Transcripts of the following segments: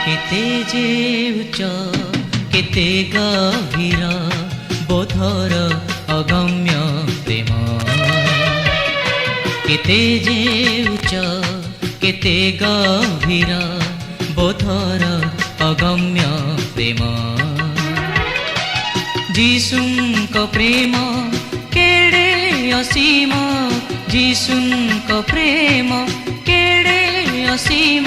केते जे उच्च केते गभीर बोधर अगम्य प्रेम केते जे उच्च केते गभीर बोधर अगम्य प्रेम जीशुंको प्रेम केड़े असीम जीशुंको प्रेम केड़े असीम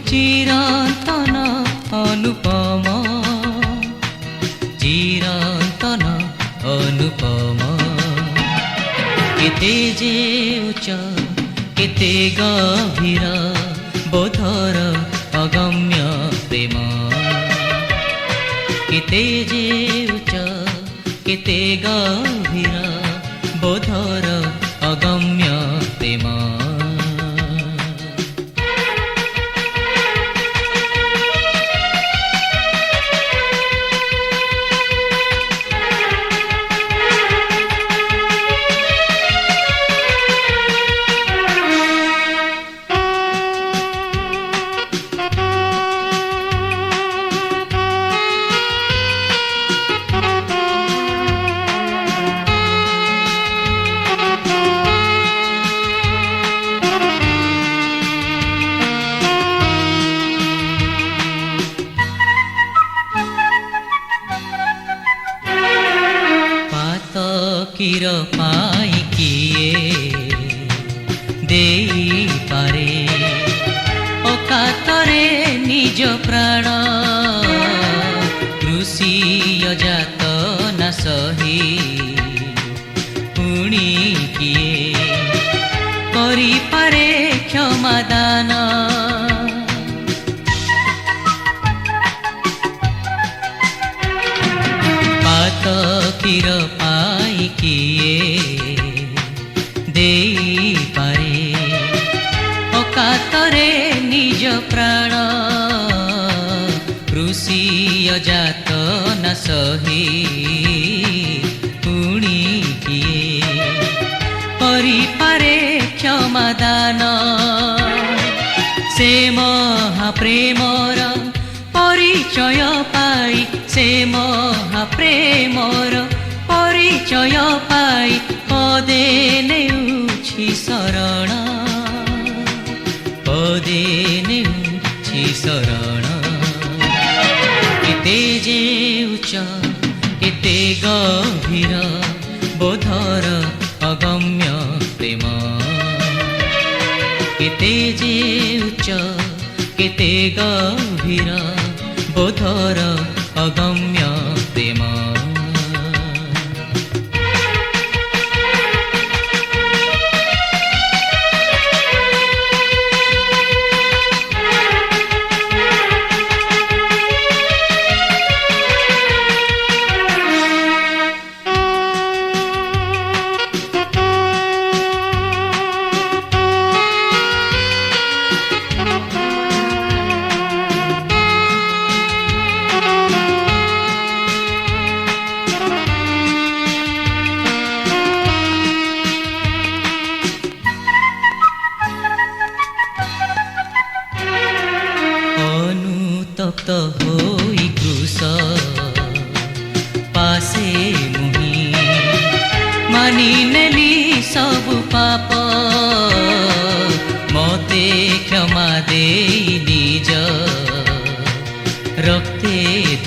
चिरंतन अनुपम चिरंतन अनुपम केते जे उच्च केते गभीर बोधर अगम्य प्रेम केते जे उच्च केते गभीर बोधर अगम्य प्रेम किर पाई किए देई पारे अकातरे निज प्राण कृषि जात न सही पुणी किए करी पारे क्षमादान पात किर पाई किए देई पारे अकातरे निज प्राण कृषि जात न सही पुणी किए करी पारे क्षमादान से महाप्रेमर परिचय पाई से महाप्रेमर परिचय पाई पदे नेउछि शरण पदे नेउछि शरण केते जे उच्च केते गभीर बोधर अगम्य प्रेम केते जे उच्च केते गभीर बोधर अगम्य प्रेम तप्त होई क्रूस पासे मुही मानी नेली सब पाप मते क्षमा दे निज रक्ते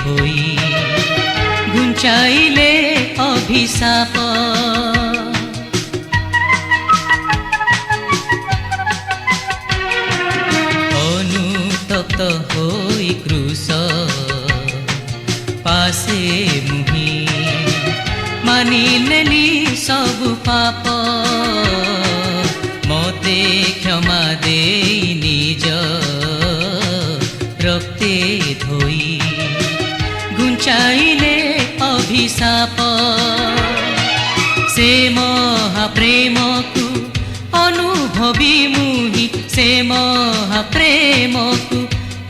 धोई घुंचाइले अभिशाप अनुतप्त होई क्रूस पासे मुही मानी नेली सब पाप मते क्षमा दे निज रक्ते धोई घुंचाइले अभिशाप से महाप्रेम को अनुभवी मुही से महाप्रेम को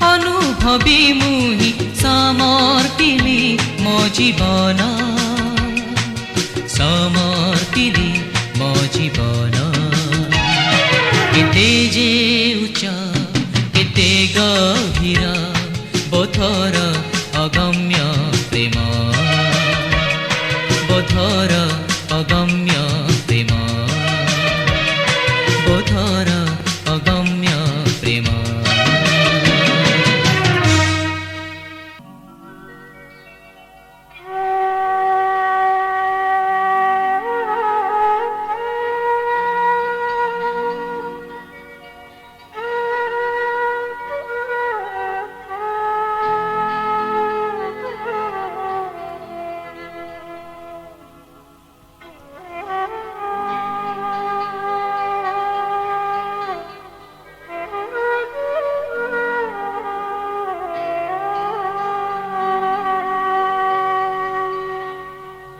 अनुभवी मुही समर्पिली मो जीवन समर्पिली मो जीवन केते जे उच्च केते गभीर बोधर अगम्य प्रेम बोधर अगम्य प्रेम बोधर अगम्य प्रेम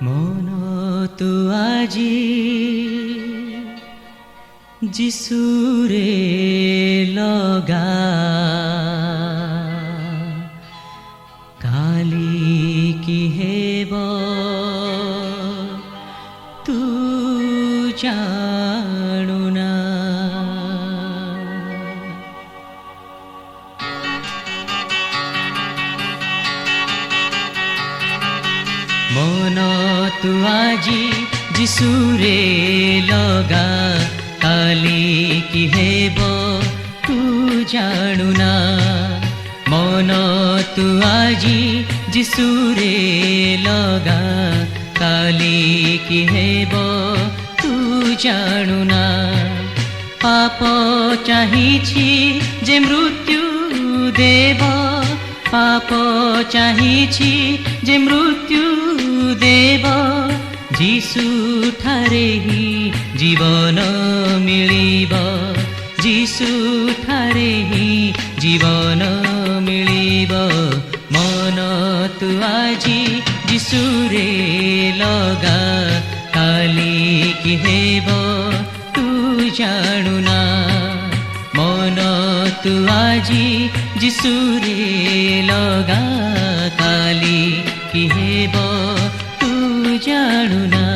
मन तू आजी जिसुरे लगा काली की हेब तू जानुना मन तू आजी जिसुरे लगा काली की हेब तू जानुना मन तू आजी जिसुरे लगा काली की हेब तू जानुना पाप चाहिछि जे मृत्यु देव पाप चाहिछि जे मृत्यु देव जीशु ठारे ही जीवन मिलिब जीशु ठारे ही जीवन मिलिब मन तू आजी जीशुरे लगा काली की हेब तू जानुना मन तू आजी जीशुरे लगा काली की हेब तू जानुना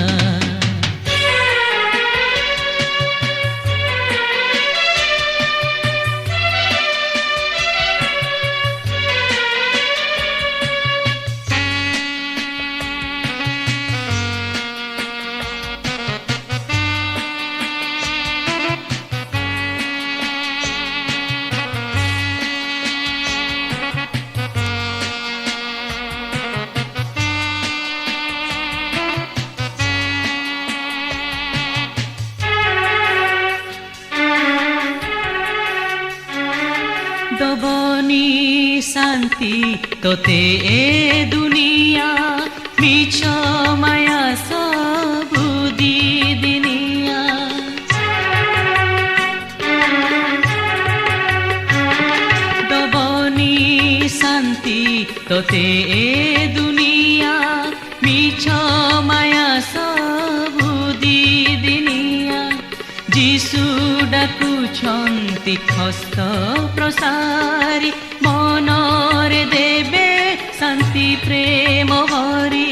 दबनी शांति तोते ए दुनिया मिछ माया सबु दी दिनिया दबनी शांति तोते ए दुनिया मिछ माया सबु दी दिनिया जीशु डाकुछन्ति हस्त प्रसारी मनरे देवे शांति प्रेम भरी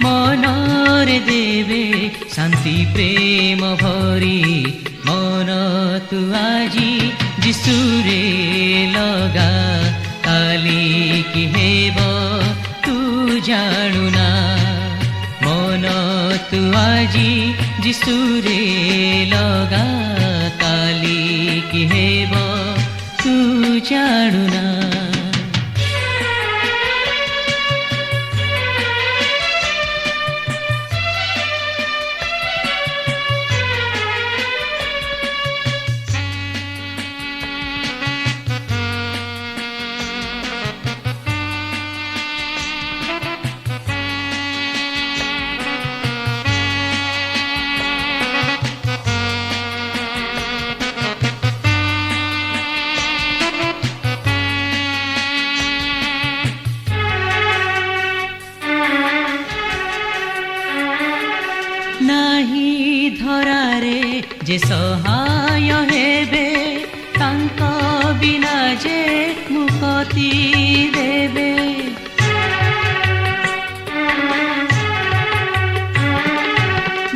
मनरे देवे शांति प्रेम भरी मन तू आजी जीशुरे लगा काली की हेब तू जानुना मन तू आजी जीशुरे लगा काली की हेब तू जानुना नाही धरारे जे सहाय हेबे तांक बिना जे मुक्ति देबे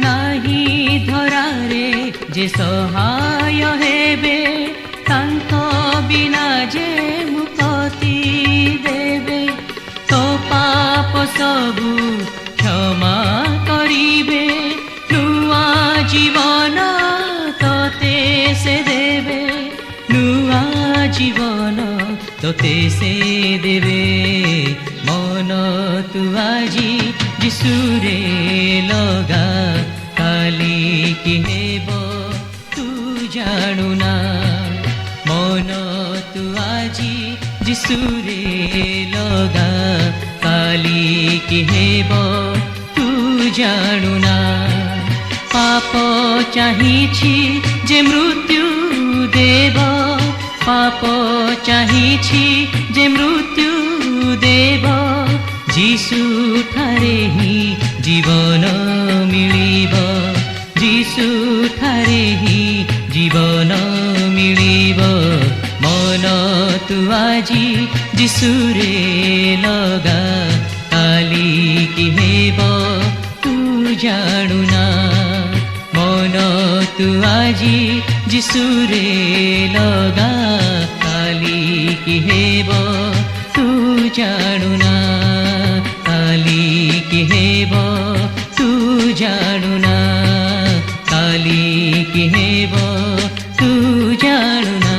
नाही धरारे जे सहाय हेबे तांक बिना जे मुक्ति देबे তোতে ସେ ଦେବେ ମନ ତୁ ଆଜି ଯିଶୁରେ ଲଗା କାଲି କି ହେବ ତୁ ଜାଣୁନା ମନ ତୁ ଆଜି ଯିଶୁରେ ଲଗା କାଲି କି ହେବ ତୁ ଜାଣୁନା ପାପ ଚାହିଁଛି ଯେ ମୃତ୍ୟୁ ଦେବ ପାପ ଚାହିଁଛି ଯେ ମୃତ୍ୟୁ ଦେବ ଯୀଶୁଠାରେ ହିଁ ଜୀବନ ମିଳିବ ଯୀଶୁଠାରେ ହିଁ ଜୀବନ ମିଳିବ ମନ ତୁ ଆଜି ଯୀଶୁରେ ଲଗା କାଲି କି ହେବ ତୁ ଜାଣୁନା ମନ ତୁ ଆଜି ଯୀଶୁରେ ଲଗା କାଲି କି ହେବ ତୁ ଜାଣୁନା କାଲି କି ହେବ ତୁ ଜାଣୁନା କାଲି କି ହେବ ତୁ ଜାଣୁନା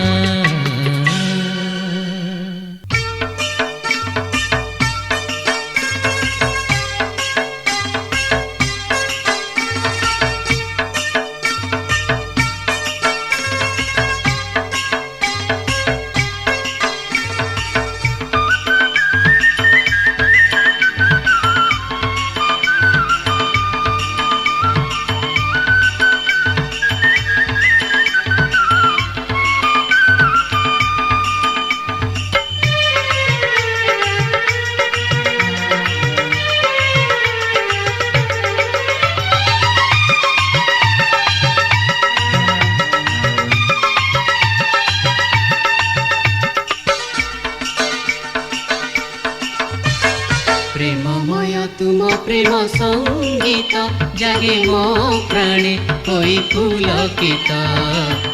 প্রেমময় তুম প্রেম সঙ্গীত জাগে মো প্রাণে হই পুলকিত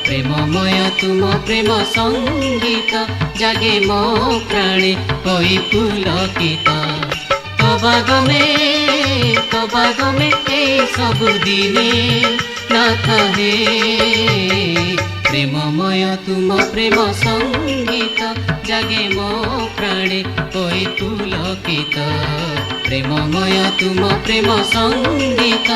প্রেমময় তুম প্রেম সঙ্গীত জাগে মো প্রাণে হই পুলকিত তবাগমে এই ସବୁদিনে নাথ হে প্রেমময় তুম প্রেম সঙ্গীত জাগে মো প্রাণে হই পুলকিত প্রেমময় তুম প্রেম সঙ্গীত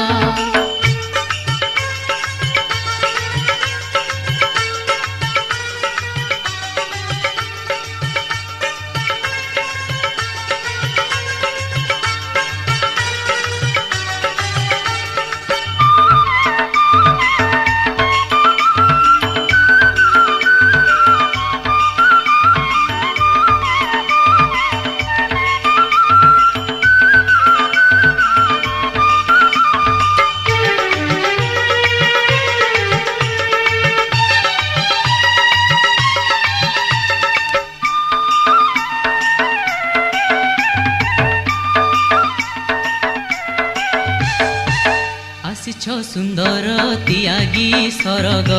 ଆସିଛ ସୁନ୍ଦର ତିଆଗି ସରଗ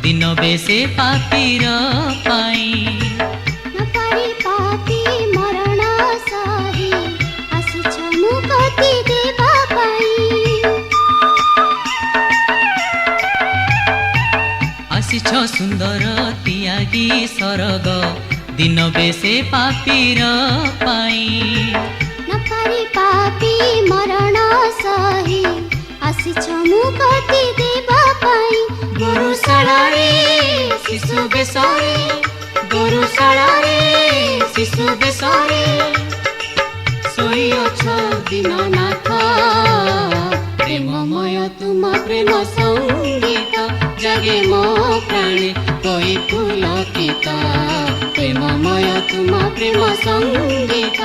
ଦିନ ବେଶେ ପାପୀର ପାଇଁ ନପାରି ପାପୀ ମରଣ ସହି ଆସିଛ ମୁକ୍ତି ଦେବା ପାଇଁ ଆସିଛ ସୁନ୍ଦର ତିଆଗି ସରଗ ଦିନ ବେଶେ ପାପୀର ପାଇଁ ନପାରି ପାପୀ ମରଣ ସହି ଆସିଛ ମୁକ୍ତି ଦେବା ପାଇଁ ଗୋରୁଶାଳାରେ ଶିଶୁ ବେଶରେ ଗୋରୁଶାଳାରେ ଶିଶୁ ବେଶରେ ଶୋଇଅଛ ଦୀନନାଥ ପ୍ରେମମୟ ତୁମ ପ୍ରେମ ସଙ୍ଗୀତ ଜାଗେ ମୋ ପ୍ରାଣେ କହି ପୁଲକିତ ପ୍ରେମମୟ ତୁମ ପ୍ରେମ ସଙ୍ଗୀତ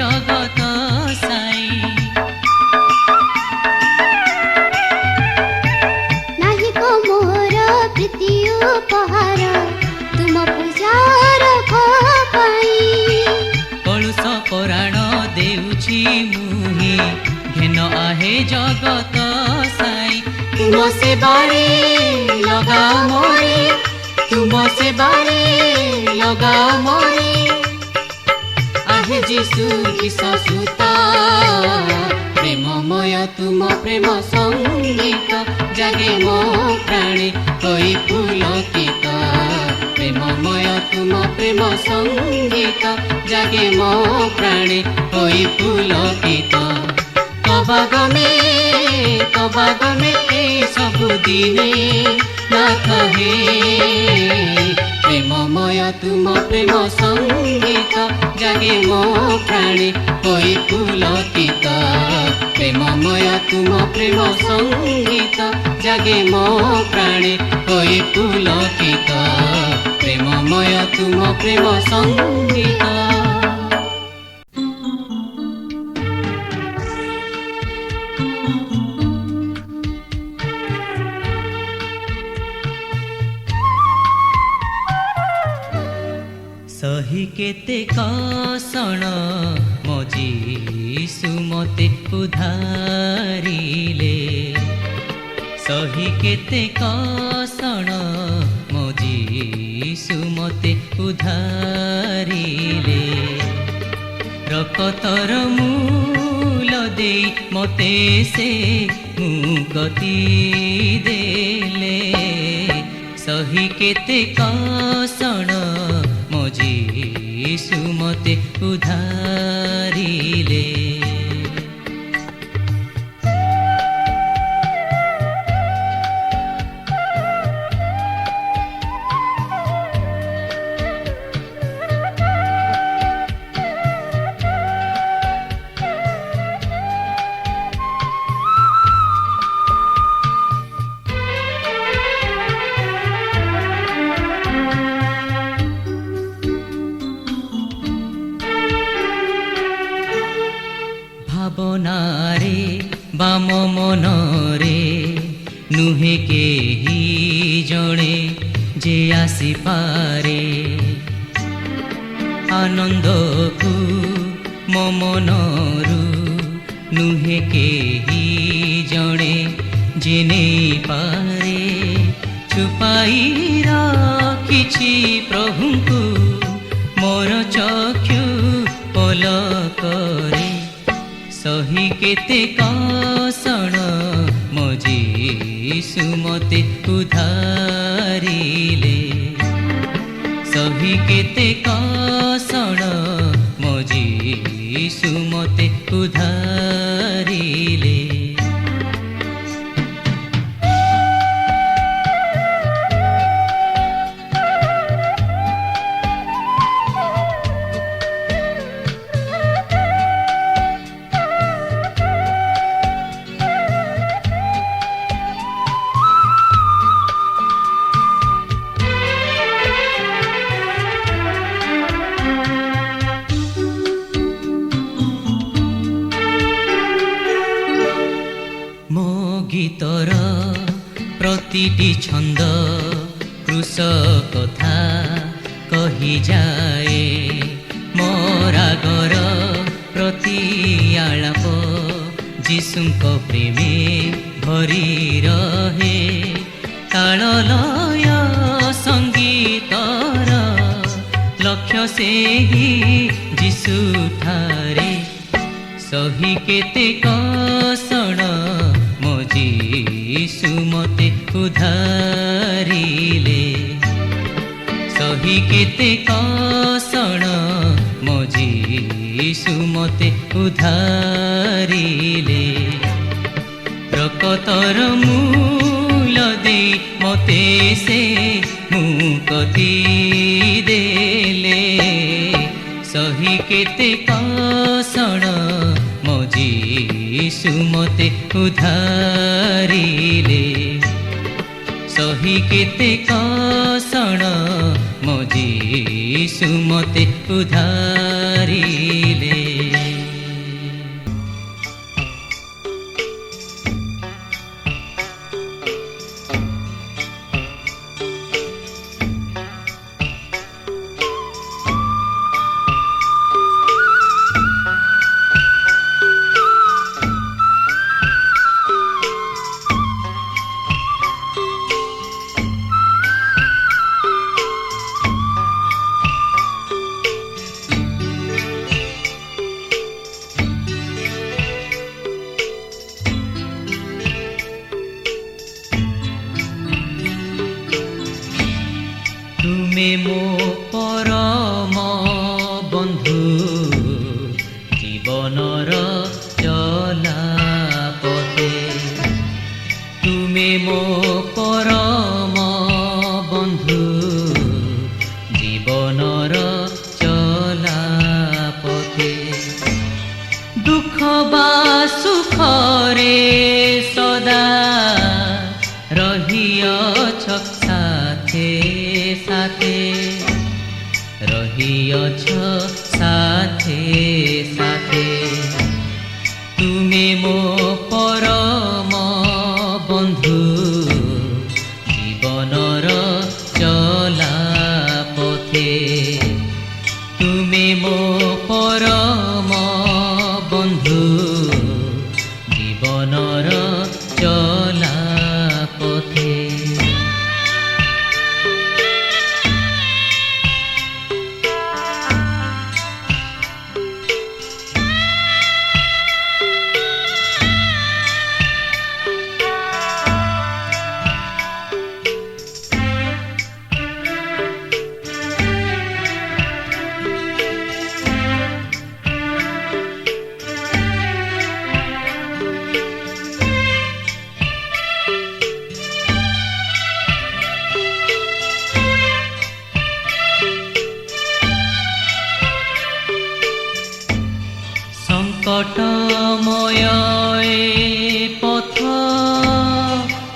জগত সাই। নাহি কো মোর প্রীতি উপহার তুম পূজার পাই। কলুষ পরাণ দেউছি মুহি ঘেন আহে জগত সাই। तुम सेवारे लगाओ मोरे, तुम सेवारे लगाओ मोरे। आहे जीशु किसुता प्रेममय तुम प्रेम संगीत जागे मो प्राणे कोई पुलकित। प्रेममय तुम प्रेम संगीत जागे मो प्राणे कोई पुलकित। कबागमे कबागमे सबुदिने नाथ हे प्रेममय तुम प्रेम संगीत जागे मो प्राणे कोई पुलकित। प्रेममय तुम प्रेम संगीत जागे मो प्राणे कोई पुलकित। प्रेममय तुम प्रेम संगीत। सही केते कषण मो जीशु मते उधारिले। सही केते कषण मो जीशु मते उधारिले। रकतर मूल दे मते से मुक्ति देले। सही केते कषण मो जीशु मते उधारिले। भावनारे बाम मनरे नुहे केही जणे जे आसी पारे। आनंद को मो मनरु नुहे केही जणे जे नहीं पारे। छुपाई रखिछि प्रभु को मोर चक्षु पलकरे। सही केते कषण मो जीशु मते उधारिले। सही केते कषण मो जीशु मते उधारिले। गीतर प्रतिटी छंद कृष कथा कही जाए। मोरागर प्रति आलाप जीशुंक प्रेमे भरी रहे। ताल लय संगीतर लक्ष्य से ही जीशु ठारे। सही केते कषण मो जीशु मते उधारिले। सही केते कषण मो जीशु मते उधारिले। प्रकतर मूल दे मते से मुक्ति देले। सही केते कषण मो जीशु मते उधारिले। सही केते कषण मो जीशु मते उधारिले। জীৱনৰ চলা পথে তুমি মোক পৰম বন্ধু জীৱনৰ চলা পথে দুখ বা সুখৰে সদা রহিয়াছ সাথে সাথে রহিয়াছ সাথে সাথে তুমি মো পরম বন্ধু জীবনর চলা পথে তুমি মো পরম বন্ধু জীবনর চলা পথে সংকটময় পথ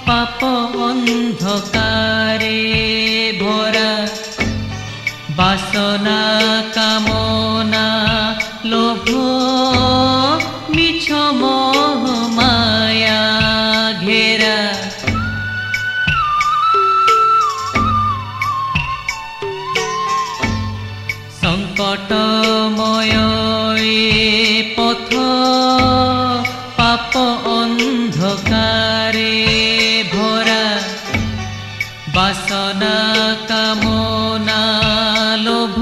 পাপ অন্ধকারে ভরা বাসনা কামনা লোভ মিছ মোহ মায়া ঘেরা সংকটময় পথ পাপ অন্ধকারে ভরা বাসনা কামনা লোভ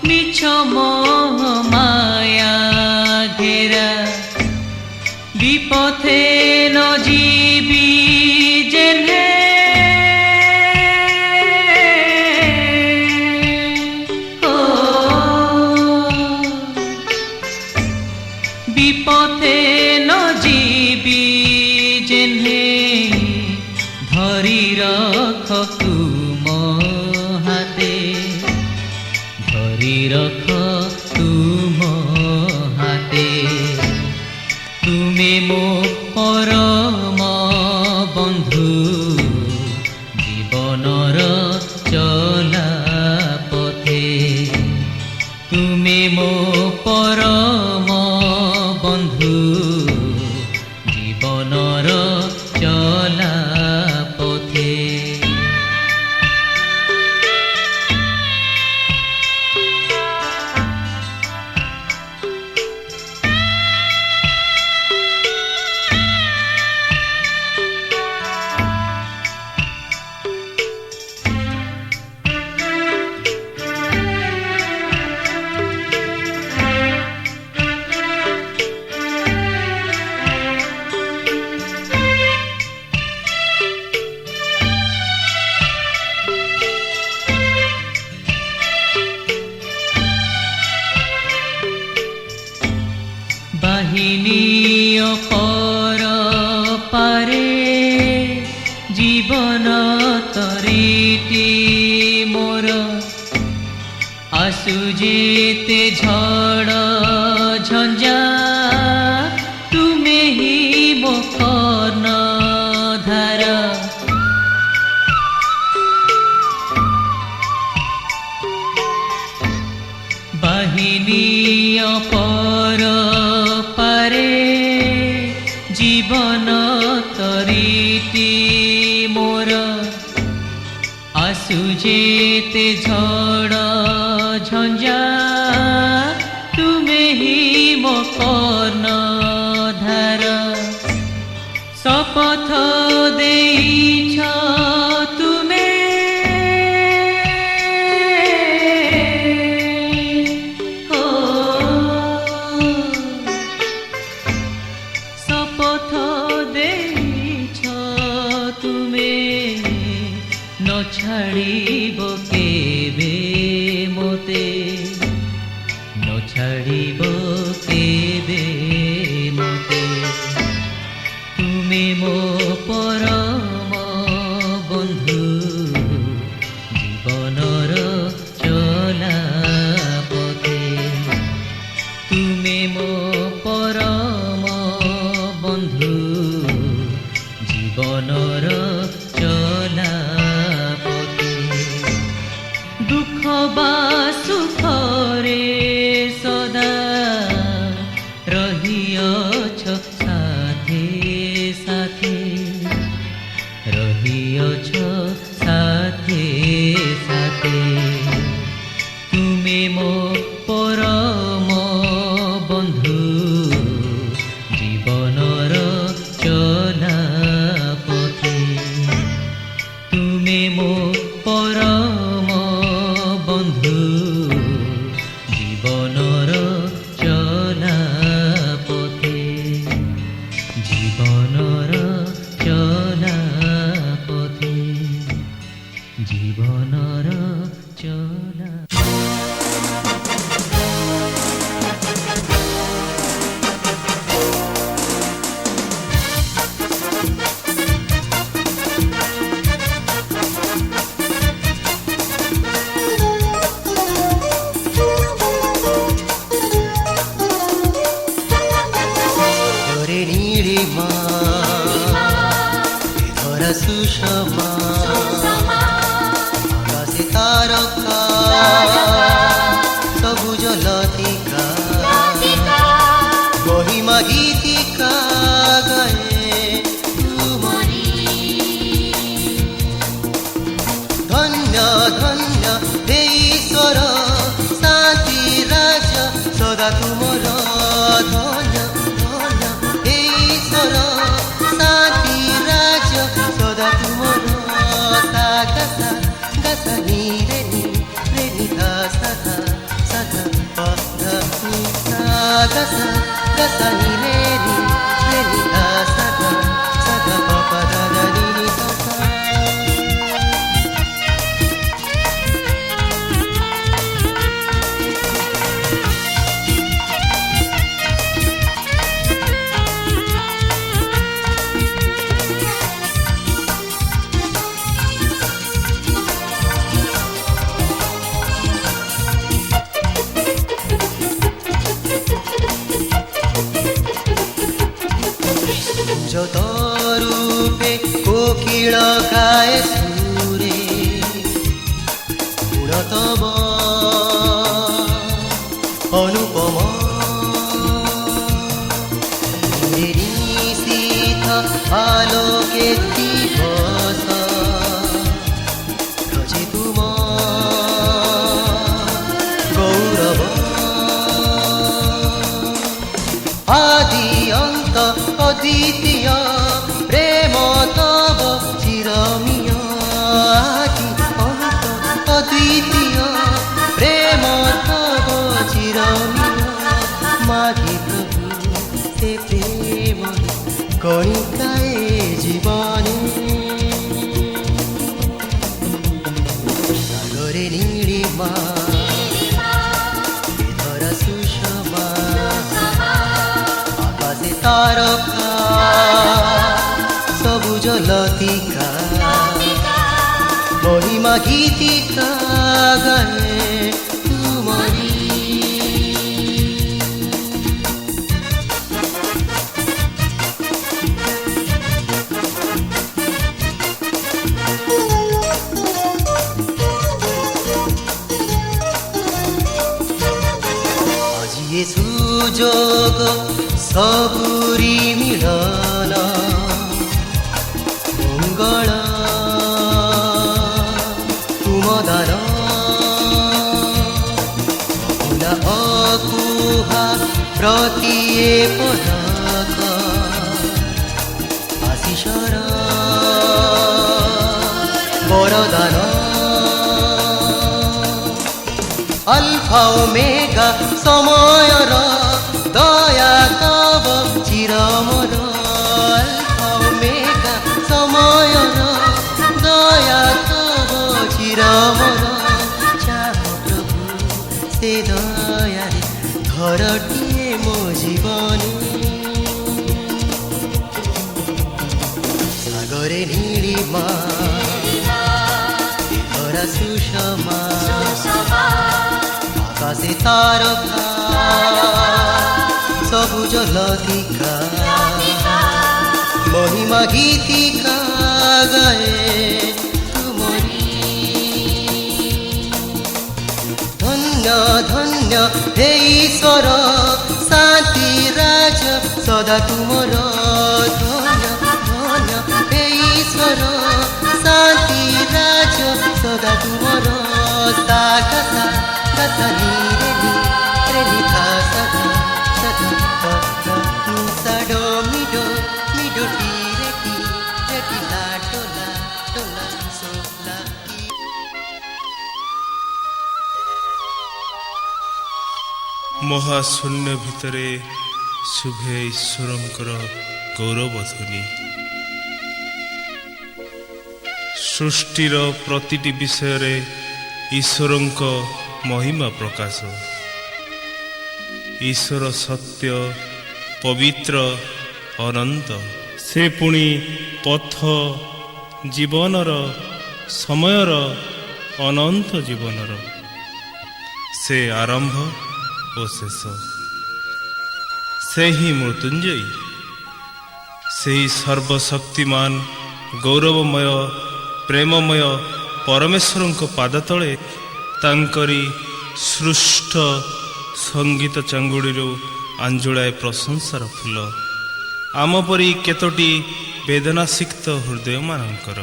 মিছ মোহ মায়া ঘেরা বিপথে ন জীবি জেনে বিপথে ন জীবি জেনে ধরি রখ তুম হাতে ধরি রখ তুম হাতে তুমি মো পরম বন্ধু জীবনর চলা পথে তুমি মো পরম বন্ধু জীবনর চলা পথে বাহিনী অপর পারে জীবন তরিটি মোর আসু যেতে ঝড় ঝঞ্ঝা তুমি হি মো কর্ণ ধারা বাহিনী অপর পারে জীবন তরিটি মোর আসু যেতে ঝড় ঝঞ্ঝা তুমি হি মো কর্ণ ধারা শপথ দেইছ তুমি শপথ দেইছ তুমি ন ছাড়িব কেবে মোতে ন ছাড়িব ତୁମେ ମୋ ପରମ ବନ୍ଧୁ ଜୀବନର ଚଲାପଥେ ଦୁଃଖ ବା ସୁଖରେ ସଦା ରହିଅଛ ସାଥେ ସାଥେ ରହିଅଛ ସାଥେ ସାଥେ ତୁମେ ମୋ ପରମ ବନ୍ଧୁ ଜୀବନର ଚଲାପଥେ ତୁମେ ମୋ ପରମ ବନ୍ଧୁ ଜୀବନର ଚଲାପଥେ ଜୀବନର ଚଲାପଥେ ଜୀବନର ଚଲା সুষমা আকাশে তারকা সবুজ লতিকা মহিমা গীতিকা গায়ে তুমারি ধন্য ধন্য হে ঈশ্বর শান্তি রাজ সদা তুমর ধন্য ধন্য হে ঈশ্বর শান্তি রাজ সদা তুমর সাগা গসা নি রে নি ধা সদা সদা পদা নি সাগা গসা নি রে নি ধা সদা সদা পদা নি নি সদা যত রূপে কোকিল গায়ে সুরে গুণতম অনুপম নিশীথ আলোকে দিবস রচে তুম গৌরব আদি অন্ত অদ্বিতীয় প্রেম তব চিরমিয় আদি অন্ত অদ্বিতীয় প্রেম তব চিরমিয় মাগে প্রভু সে প্রেম কণিকায় জীবনে সাগরে নীলিমা ধরা সুষমা আকাশে তারকা সবুজ লতিকা মহিমা গীতিকা গায়ে তুমরি আজি এ সুযোগ সবুরি মিলন মঙ্গল তুমদান অকুলা অকুহা প্রতি এ পদক আশিসর বরদান আলফা ওমেগা সময়র দয়া তব চিরমর আলফা ওমেগা সময়র দয়া তব চিরমর চাহ প্রভু সে দয়ারে ঘরটিয়ে মো জীবনে সাগরে নীলিমা ধরা সুষমা আকাশে তারকা ସବୁଜ ଲତିକା ମହିମା ଗୀତିକା ଗାଏ ତୁମରି। ଧନ୍ୟ ଧନ୍ୟ ହେ ଈଶ୍ୱର ଶାନ୍ତି ରାଜ ସଦା ତୁମର। ଧନ୍ୟ ଧନ୍ୟ ହେ ଈଶ୍ୱର ଶାନ୍ତି ରାଜ ସଦା ତୁମର। ସା ଗା ସା ନି ରେ ନି ଧା ସା ଧା ସା ଧା ଧା ଧା ନି ସା ଡୋ ଟି ରେ ଟି ଲା ଡୋ ଲା ସୋ ଲା ଟି। ମହାଶୂନ୍ୟ ଭିତରେ ଶୁଭେ ଈଶ୍ୱରଙ୍କର ଗୌରବ ଧ୍ୱନି। ସୃଷ୍ଟିର ପ୍ରତିଟି ବିଷୟରେ ଈଶ୍ୱରଙ୍କ ମହିମା ପ୍ରକାଶ। ଈଶ୍ୱର ସତ୍ୟ, ପବିତ୍ର, ଅନନ୍ତ। ସେ ପୁଣି ପଥ, ଜୀବନର, ସମୟର, ଅନନ୍ତ ଜୀବନର। ସେ ଆରମ୍ଭ ଓ ଶେଷ। ସେ ହିଁ ମୃତ୍ୟୁଞ୍ଜୟୀ। ସେହି ସର୍ବଶକ୍ତିମାନ, ଗୌରବମୟ, ପ୍ରେମମୟ ପରମେଶ୍ୱରଙ୍କ ପାଦ ତଳେ ତାଙ୍କରି ସୃଷ୍ଟ ସଙ୍ଗୀତ ଚାଙ୍ଗୁଡ଼ିରୁ ଆଞ୍ଜୁଳାଏ ପ୍ରଶଂସାର ଫୁଲ ଆମ ପରି କେତୋଟି ବେଦନାସିକ୍ତ ହୃଦୟମାନଙ୍କର।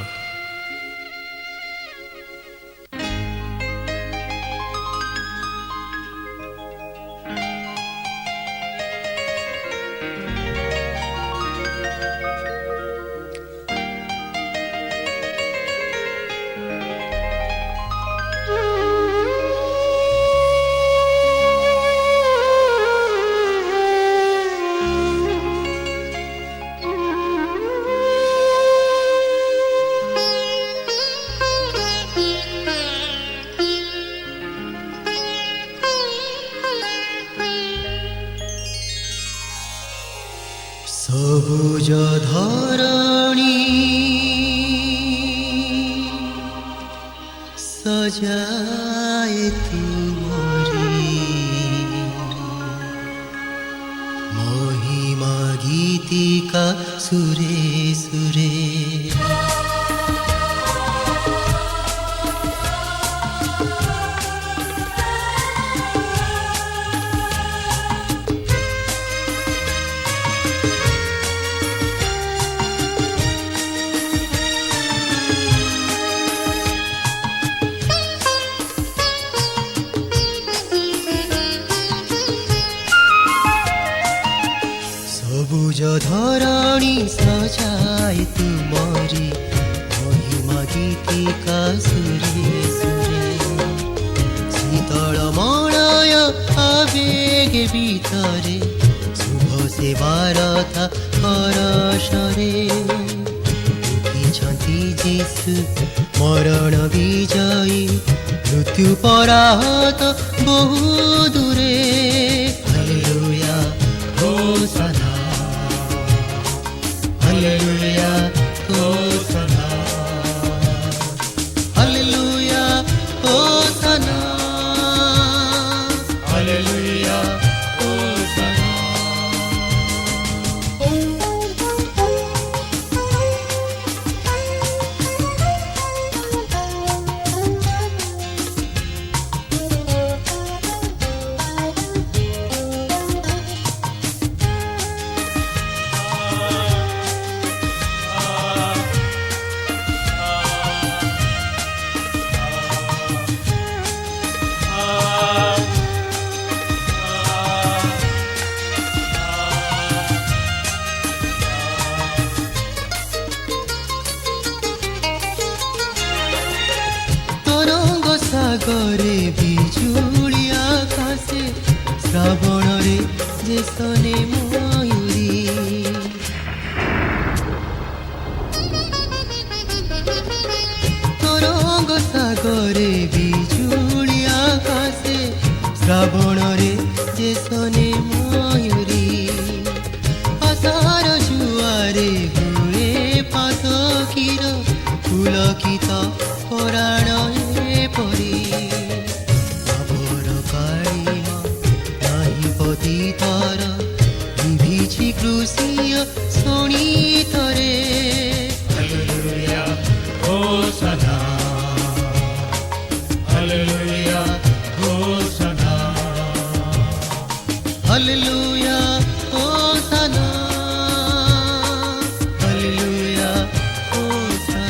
ସବୁଜ ଧରଣୀ ସଜାଏ ତୁମରି। ମହିମା ଗୀତିକା ସୁରେ ସୁରେ। ସବୁଜ ଧରଣୀ ସଜାଏ ତୁମରି। ମହିମା ଗୀତିକା ସୁରେ ସୁରେ। ଶୀତଳ ମଳୟ ଆବେଗ ଭିତରେ ଶୁଭ ସେବାରଥା ପରଶରେ। ଉଠିଛନ୍ତି ଯୀଶୁ ମରଣ ବିଜୟୀ। ମୃତ୍ୟୁ ପରାହତ ବହୁ ଦୂରେ। ହାଲେଲୁୟା ହୋଶାନା। ହାଲେଲୁୟା ହୋଶାନା। ହାଲେଲୁୟା ହୋଶାନା। ହାଲେଲୁୟା ହୋଶାନା। সাগরে বিজুଳି আকাশে শ্রাবণরে যে শোনে ময়ূরী। তরঙ্গ সাগরে বিজুଳି আকাশে শ্রাবণরে যে শোনে ময়ূরী। আশার জুয়ারে হুয়ে পাতকির পুলকিত পরাণ পরি। খবর কাଳିমা ନାହିଁ ଅତି କୃଷିୟ ଶୁଣି ଥରେ hallelujah Hosna hallelujah Hosna hallelujah ହୋସାନା hallelujah ହୋସାନା।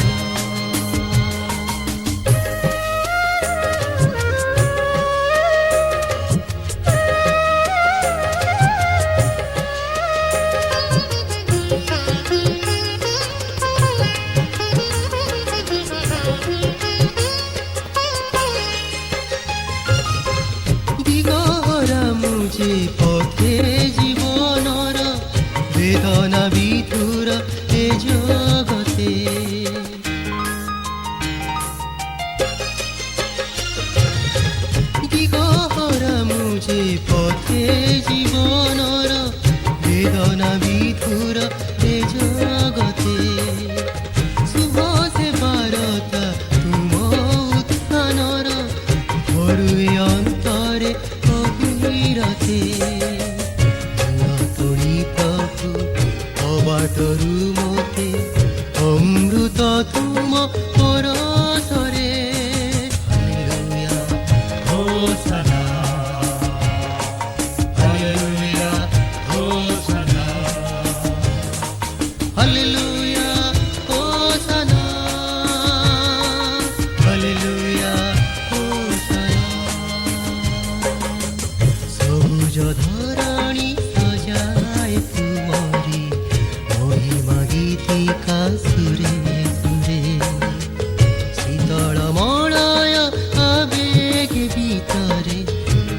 দিগহরা মুঝে পথে জীবনর বেদনা বিধুর এ জগতে দিগহরা মুঝে পথে জীবনর বেদনা বিধুর এ জগতে শুভ সে বারতা তুম উত্থানর ভরুয়ে অন্তরে অবিরতে তোড়ি প্রভু অবাটরু মতে অমৃত তুম পরশরে হালেলুয়া হোসনা হালেলুয়া হোসনা হালেলুয়া হোসানা হালেলুয়া হোসানা। সবুজ ধরণী সজায় তুমরি মহিমা গীতিকা সুরে সুরে শীতল মলয় আবেগ ভিতরে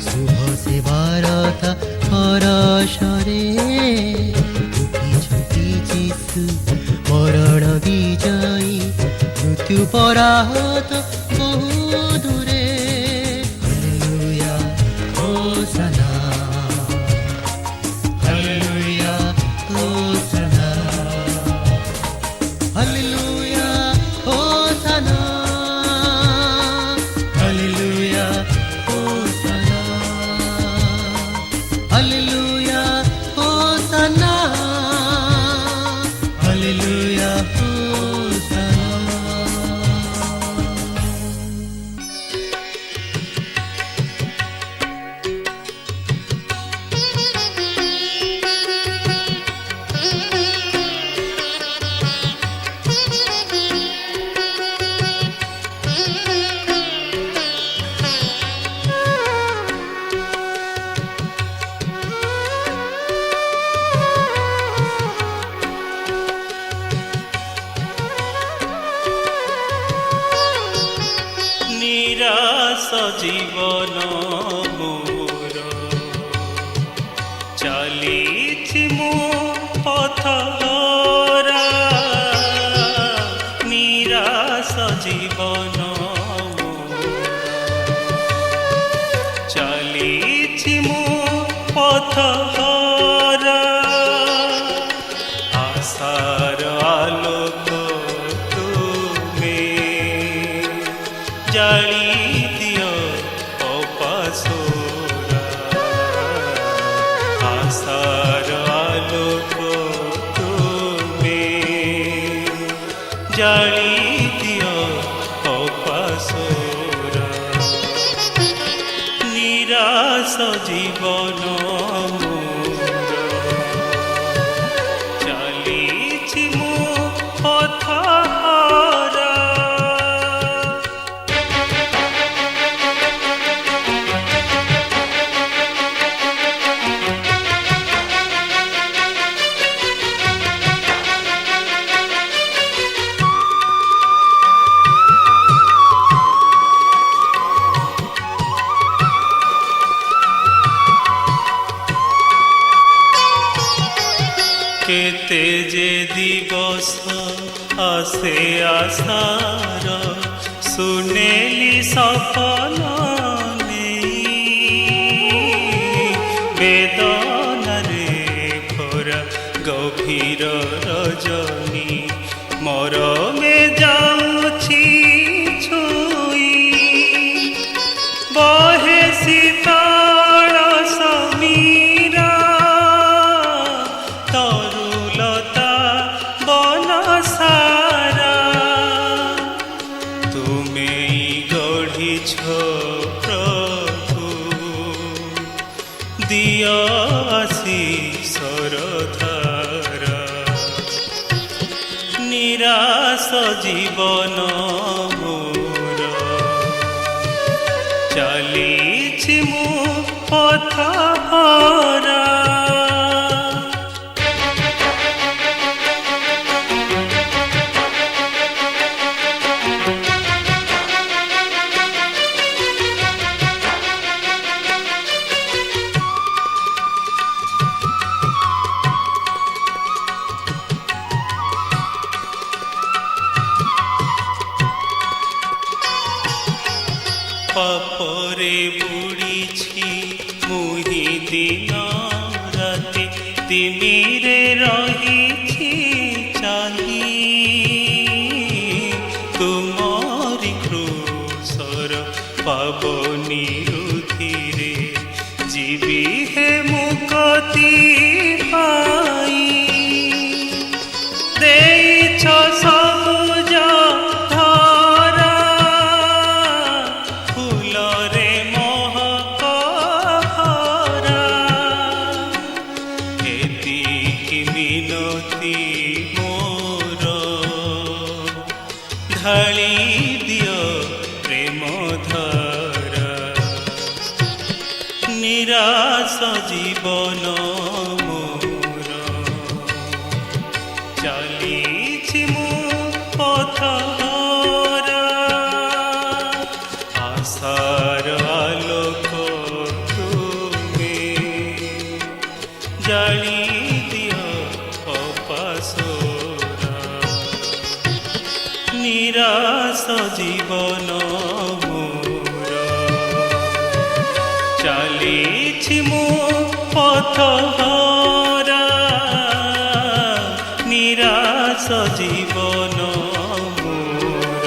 শুভ সেবারতা পরশরে উঠিছুটি যিশু মরণ বিজয়ী মৃত্যু পরাহত বহু দূরে হালেলুয়া হোসানা হালেলুয়া হোসনা হালেলুয়া হোসানা হালেলুয়া হোসানা হালেলুয়া হোসানা হালেলুয়া হোসানা। নিরাশ জীবন মোর চালিছি মো পথরা নিরাশ জীবন মোর চালিছি মো পথরা আশার আলোক তুমি জালি দিও অপাসরা আশার আলোক তুমি জালি দিও অপাসরা নিরাশ জীবন মোর চালিছি মো পথহারা। কেতে যে দিবস আসে আশার শুনেলি সফল নেই বেদনারে ভরা গভীর রজনী মরমে যাଉଛି ছুঁই বহে শীতল সমীরা ସରଧାରା ନିରାଶ ଜୀବନ ମୋର ଚାଲିଛି ମୁଁ ପଥହରା ପାପରେ ବୁଡ଼ିଛି ମୁହିଁ ଦିନ ରାତି ତିମିରେ ରହିଛି ଚାଲି ତୁମରି କ୍ରୋଶର ପାବନି ରୁଧିରେ ଯିବି ହେ ମୁକ୍ତି ପାଇ ଦେଇଛ ସବୁଜ ଧରା ଫୁଲରେ ମହକ ଭରା ଏତିକି ମିନତି ମୋର ଢାଳି ଦିଅ ପ୍ରେମ ଧାରା ନିରାଶ ଜୀବନ ମୋର ଚାଲିଛି ମୁଁ ପଥହରା ଆଶାର ଆଲୋକ ତୁମେ ଜାଳି ଦିଅ ଅପାସରା ନିରାଶ ଜୀବନ ମୋର ଚାଲିଛି ମୁଁ ପଥହରା ନିରାଶ ଜୀବନ ମୋର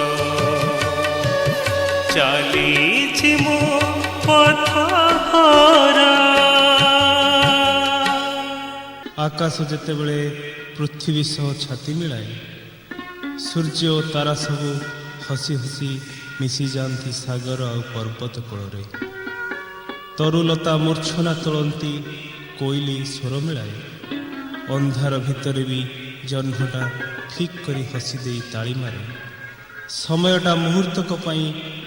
ଚାଲିଛି ମୁଁ ପଥହରା ଆକାଶ ଯେତେବେଳେ ପୃଥିବୀ ସହ ଛାତି ମିଳାଏ ସୂର୍ଯ୍ୟ ଓ ତାରା ସବୁ ହସି ହସି ମିଶିଯାଆନ୍ତି ସାଗର ଆଉ ପର୍ବତ କୂଳରେ ତରୁଲତା ମୂର୍ଚ୍ଛନା ତୋଳନ୍ତି କୋଇଲି ସ୍ୱର ମିଳାଏ ଅନ୍ଧାର ଭିତରେ ବି ଜହ୍ନଟା ଠିକ୍ କରି ହସି ଦେଇ ତାଳି ମାରେ ସମୟଟା ମୁହୂର୍ତ୍ତକ ପାଇଁ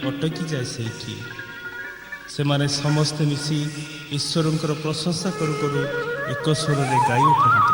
ଅଟକି ଯାଏ ସେଇଠି ସେମାନେ ସମସ୍ତେ ମିଶି ଈଶ୍ୱରଙ୍କର ପ୍ରଶଂସା କରୁ କରୁ ଏକ ସ୍ୱରରେ ଗାଇ ଉଠନ୍ତି।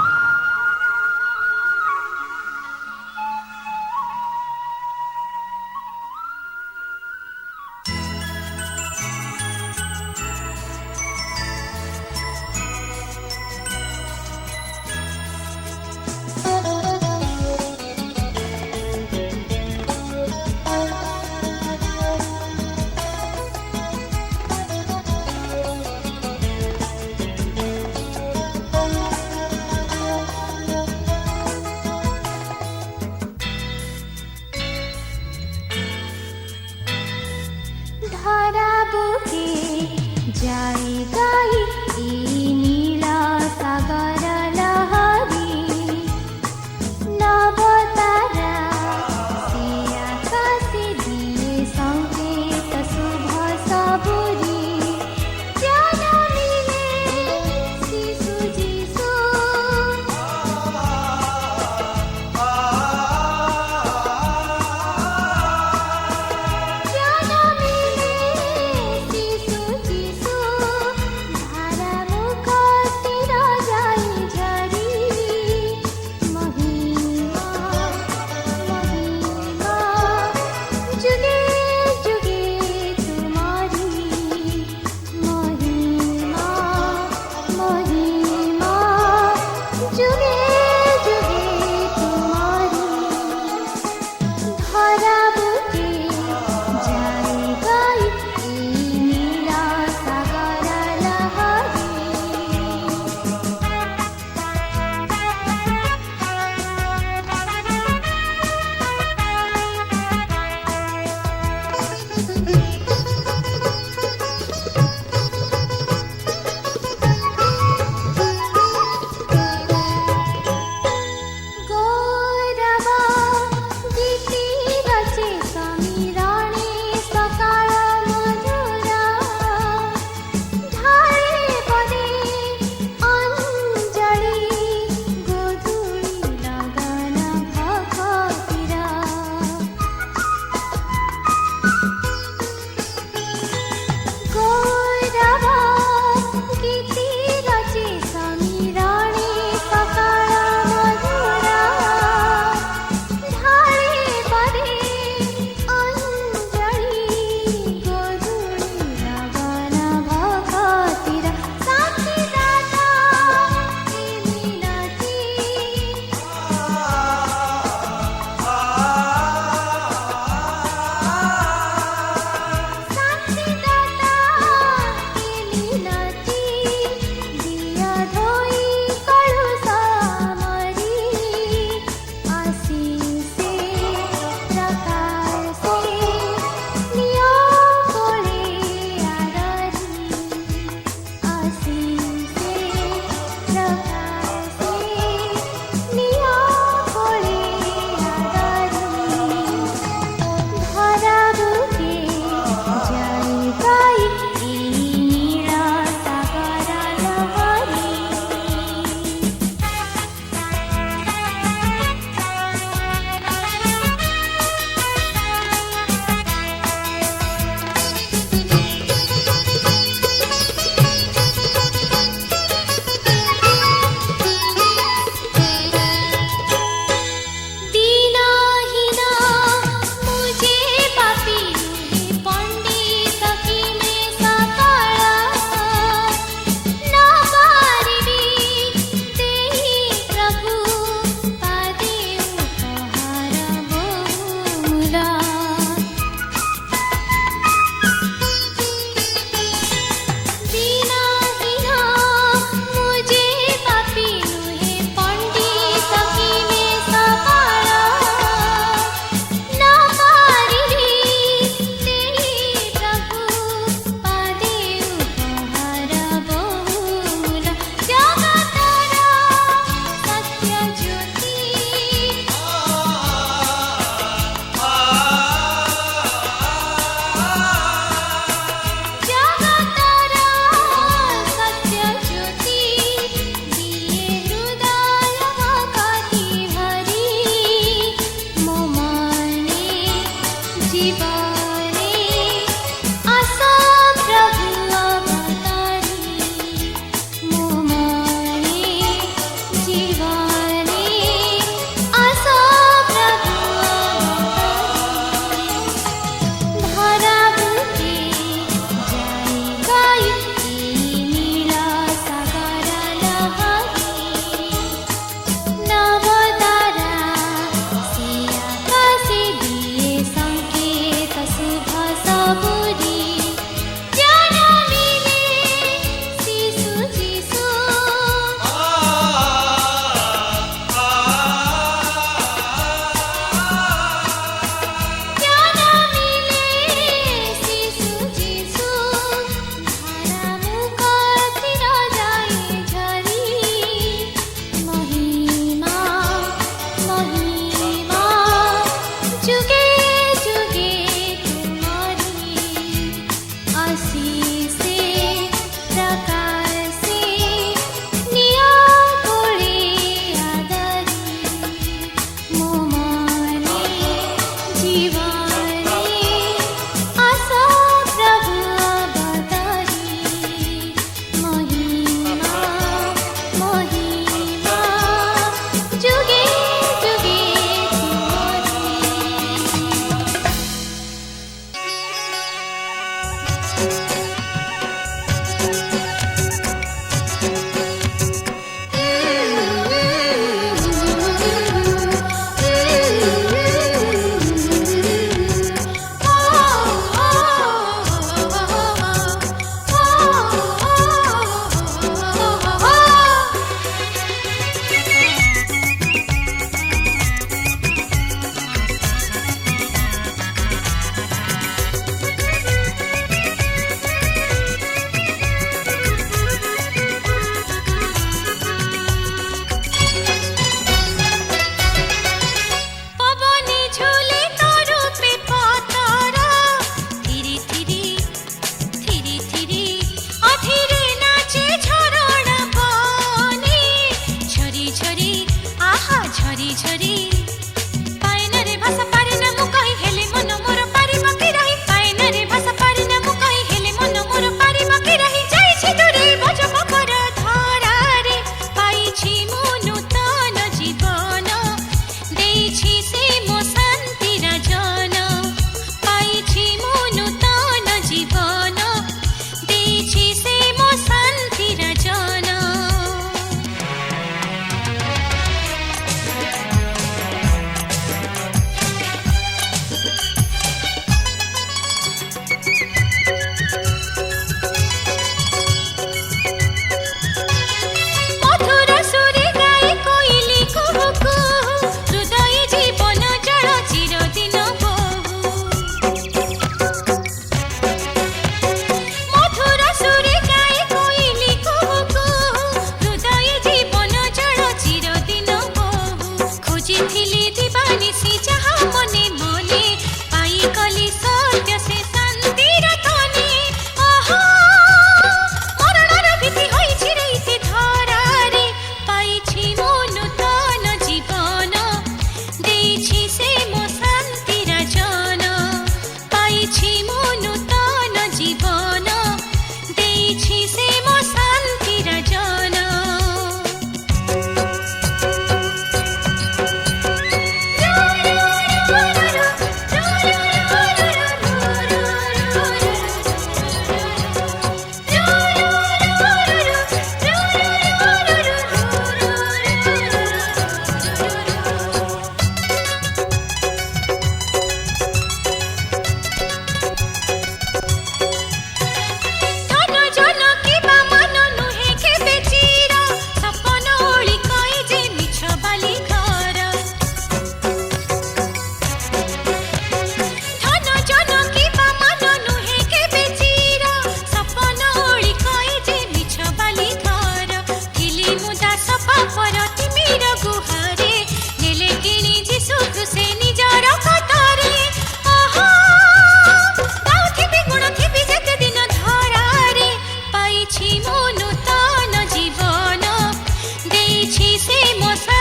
ମଶା